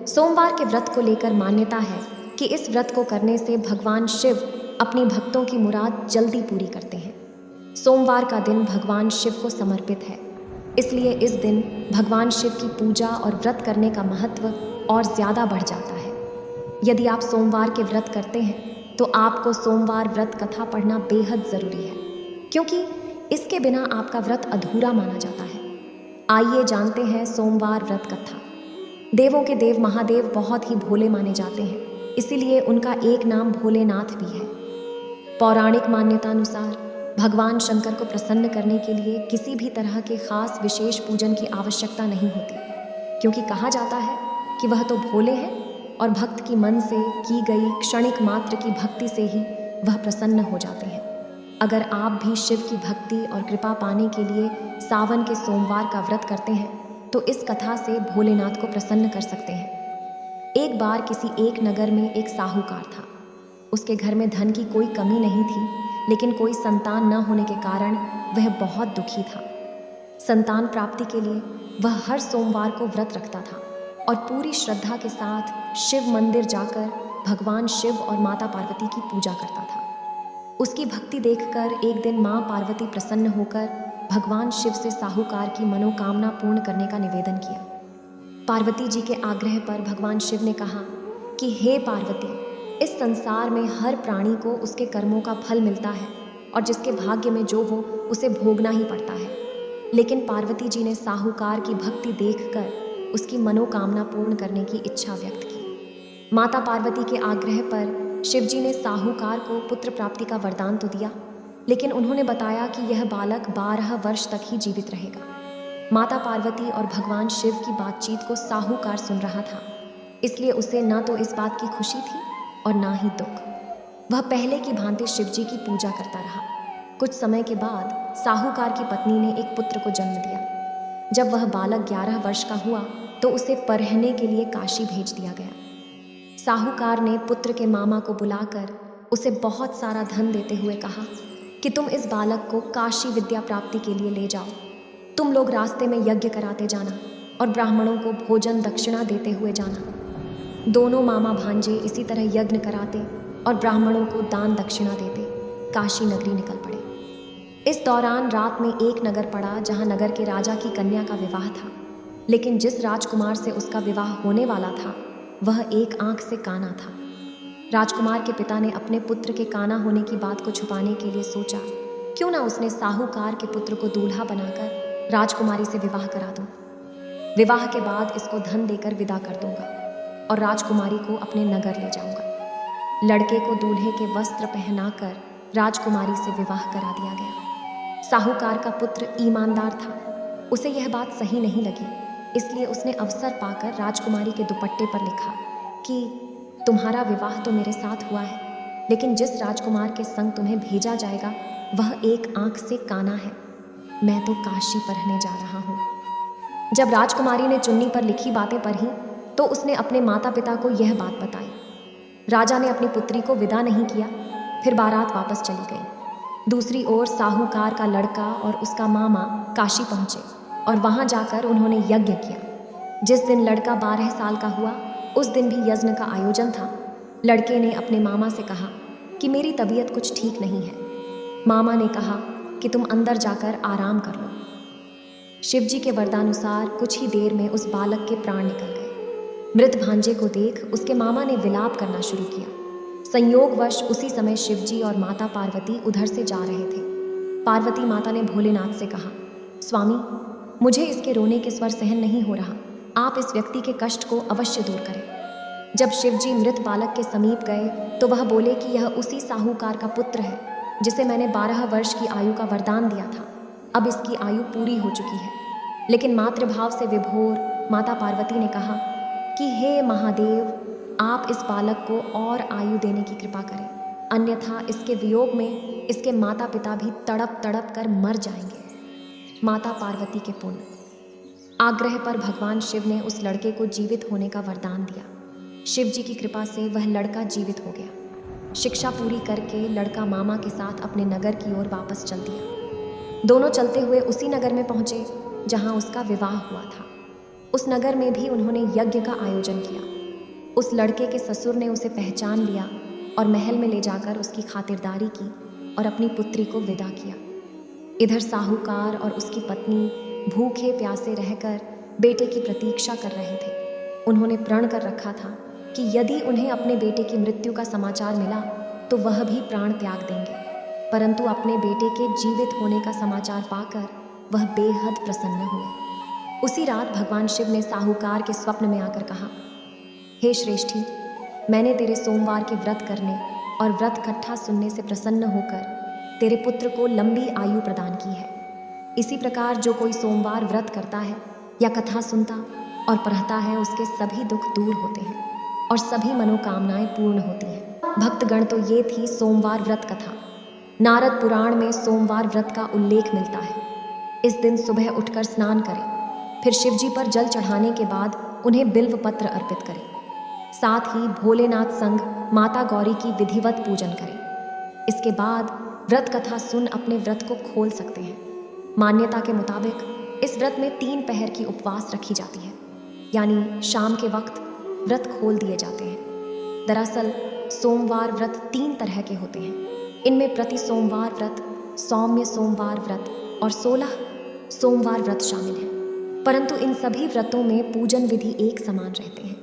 सोमवार के व्रत को लेकर मान्यता है कि इस व्रत को करने से भगवान शिव अपनी भक्तों की मुराद जल्दी पूरी करते हैं। सोमवार का दिन भगवान शिव को समर्पित है, इसलिए इस दिन भगवान शिव की पूजा और व्रत करने का महत्व और ज़्यादा बढ़ जाता है। यदि आप सोमवार के व्रत करते हैं तो आपको सोमवार व्रत कथा पढ़ना बेहद ज़रूरी है, क्योंकि इसके बिना आपका व्रत अधूरा माना जाता है। आइए जानते हैं सोमवार व्रत कथा। देवों के देव महादेव बहुत ही भोले माने जाते हैं, इसीलिए उनका एक नाम भोलेनाथ भी है। पौराणिक मान्यता अनुसार भगवान शंकर को प्रसन्न करने के लिए किसी भी तरह के खास विशेष पूजन की आवश्यकता नहीं होती, क्योंकि कहा जाता है कि वह तो भोले हैं और भक्त की मन से की गई क्षणिक मात्र की भक्ति से ही वह प्रसन्न हो जाते हैं। अगर आप भी शिव की भक्ति और कृपा पाने के लिए सावन के सोमवार का व्रत करते हैं तो इस कथा से भोलेनाथ को प्रसन्न कर सकते हैं। एक बार किसी एक नगर में एक साहूकार था। उसके घर में धन की कोई कमी नहीं थी, लेकिन कोई संतान न होने के कारण वह बहुत दुखी था। संतान प्राप्ति के लिए वह हर सोमवार को व्रत रखता था और पूरी श्रद्धा के साथ शिव मंदिर जाकर भगवान शिव और माता पार्वती की पूजा करता था। उसकी भक्ति देखकर एक दिन माँ पार्वती प्रसन्न होकर भगवान शिव से साहूकार की मनोकामना पूर्ण करने का निवेदन किया। पार्वती जी के आग्रह पर भगवान शिव ने कहा कि हे पार्वती, इस संसार में हर प्राणी को उसके कर्मों का फल मिलता है और जिसके भाग्य में जो हो उसे भोगना ही पड़ता है। लेकिन पार्वती जी ने साहूकार की भक्ति देखकर उसकी मनोकामना पूर्ण करने की इच्छा व्यक्त की। माता पार्वती के आग्रह पर शिव जी ने साहूकार को पुत्र प्राप्ति का वरदान तो दिया, लेकिन उन्होंने बताया कि यह बालक 12 वर्ष तक ही जीवित रहेगा। माता पार्वती और भगवान शिव की बातचीत को साहूकार सुन रहा था, इसलिए उसे न तो इस बात की खुशी थी और ना ही दुख। वह पहले की भांति शिव जी की पूजा करता रहा। कुछ समय के बाद साहूकार की पत्नी ने एक पुत्र को जन्म दिया। जब वह बालक 11 वर्ष का हुआ तो उसे पढ़ने के लिए काशी भेज दिया गया। साहूकार ने पुत्र के मामा को बुलाकर उसे बहुत सारा धन देते हुए कहा कि तुम इस बालक को काशी विद्या प्राप्ति के लिए ले जाओ। तुम लोग रास्ते में यज्ञ कराते जाना और ब्राह्मणों को भोजन दक्षिणा देते हुए जाना। दोनों मामा भांजे इसी तरह यज्ञ कराते और ब्राह्मणों को दान दक्षिणा देते काशी नगरी निकल पड़े। इस दौरान रात में एक नगर पड़ा जहां नगर के राजा की कन्या का विवाह था, लेकिन जिस राजकुमार से उसका विवाह होने वाला था वह एक आंख से काना था। राजकुमार के पिता ने अपने पुत्र के काना होने की बात को छुपाने के लिए सोचा, क्यों ना उसने साहूकार के पुत्र को दूल्हा बनाकर राजकुमारी से विवाह करा दूं। विवाह के बाद इसको धन देकर विदा कर दूंगा और राजकुमारी को अपने नगर ले जाऊंगा। लड़के को दूल्हे के वस्त्र पहनाकर राजकुमारी से विवाह करा दिया गया। साहूकार का पुत्र ईमानदार था, उसे यह बात सही नहीं लगी, इसलिए उसने अवसर पाकर राजकुमारी के दुपट्टे पर लिखा कि तुम्हारा विवाह तो मेरे साथ हुआ है, लेकिन जिस राजकुमार के संग तुम्हें भेजा जाएगा वह एक आंख से काना है। मैं तो काशी पढ़ने जा रहा हूँ। जब राजकुमारी ने चुन्नी पर लिखी बातें पढ़ी तो उसने अपने माता पिता को यह बात बताई। राजा ने अपनी पुत्री को विदा नहीं किया, फिर बारात वापस चली गई। दूसरी ओर साहूकार का लड़का और उसका मामा काशी पहुँचे और वहाँ जाकर उन्होंने यज्ञ किया। जिस दिन लड़का 12 साल का हुआ उस दिन भी यज्ञ का आयोजन था। लड़के ने अपने मामा से कहा कि मेरी तबीयत कुछ ठीक नहीं है। मामा ने कहा कि तुम अंदर जाकर आराम कर लो। शिव जी के वरदानुसार कुछ ही देर में उस बालक के प्राण निकल गए। मृत भांजे को देख उसके मामा ने विलाप करना शुरू किया। संयोगवश उसी समय शिव जी और माता पार्वती उधर से जा रहे थे। पार्वती माता ने भोलेनाथ से कहा, स्वामी, मुझे इसके रोने के स्वर सहन नहीं हो रहा, आप इस व्यक्ति के कष्ट को अवश्य दूर करें। जब शिव जी मृत बालक के समीप गए तो वह बोले कि यह उसी साहूकार का पुत्र है जिसे मैंने 12 वर्ष की आयु का वरदान दिया था। अब इसकी आयु पूरी हो चुकी है। लेकिन मातृभाव से विभोर माता पार्वती ने कहा कि हे महादेव, आप इस बालक को और आयु देने की कृपा करें, अन्यथा इसके वियोग में इसके माता पिता भी तड़प तड़प कर मर जाएंगे। माता पार्वती के पुण्य आग्रह पर भगवान शिव ने उस लड़के को जीवित होने का वरदान दिया। शिव जी की कृपा से वह लड़का जीवित हो गया। शिक्षा पूरी करके लड़का मामा के साथ अपने नगर की ओर वापस चल दिया। दोनों चलते हुए उसी नगर में पहुंचे जहां उसका विवाह हुआ था। उस नगर में भी उन्होंने यज्ञ का आयोजन किया। उस लड़के के ससुर ने उसे पहचान लिया और महल में ले जाकर उसकी खातिरदारी की और अपनी पुत्री को विदा किया। इधर साहूकार और उसकी पत्नी भूखे प्यासे रहकर बेटे की प्रतीक्षा कर रहे थे। उन्होंने प्रण कर रखा था कि यदि उन्हें अपने बेटे की मृत्यु का समाचार मिला तो वह भी प्राण त्याग देंगे, परंतु अपने बेटे के जीवित होने का समाचार पाकर वह बेहद प्रसन्न हुए। उसी रात भगवान शिव ने साहूकार के स्वप्न में आकर कहा, हे श्रेष्ठी, मैंने तेरे सोमवार के व्रत करने और व्रत कथा सुनने से प्रसन्न होकर तेरे पुत्र को लंबी आयु प्रदान की है। इसी प्रकार जो कोई सोमवार व्रत करता है या कथा सुनता और पढ़ता है, उसके सभी दुख दूर होते हैं और सभी मनोकामनाएं पूर्ण होती हैं। भक्तगण, तो ये थी सोमवार व्रत कथा। नारद पुराण में सोमवार व्रत का उल्लेख मिलता है। इस दिन सुबह उठकर स्नान करें, फिर शिवजी पर जल चढ़ाने के बाद उन्हें बिल्व पत्र अर्पित करें। साथ ही भोलेनाथ संग माता गौरी की विधिवत पूजन करें। इसके बाद व्रत कथा सुन अपने व्रत को खोल सकते हैं। मान्यता के मुताबिक इस व्रत में 3 पहर की उपवास रखी जाती है, यानी शाम के वक्त व्रत खोल दिए जाते हैं। दरअसल सोमवार व्रत 3 तरह के होते हैं। इनमें प्रति सोमवार व्रत, सौम्य सोमवार व्रत और 16 सोमवार व्रत शामिल हैं, परंतु इन सभी व्रतों में पूजन विधि एक समान रहते हैं।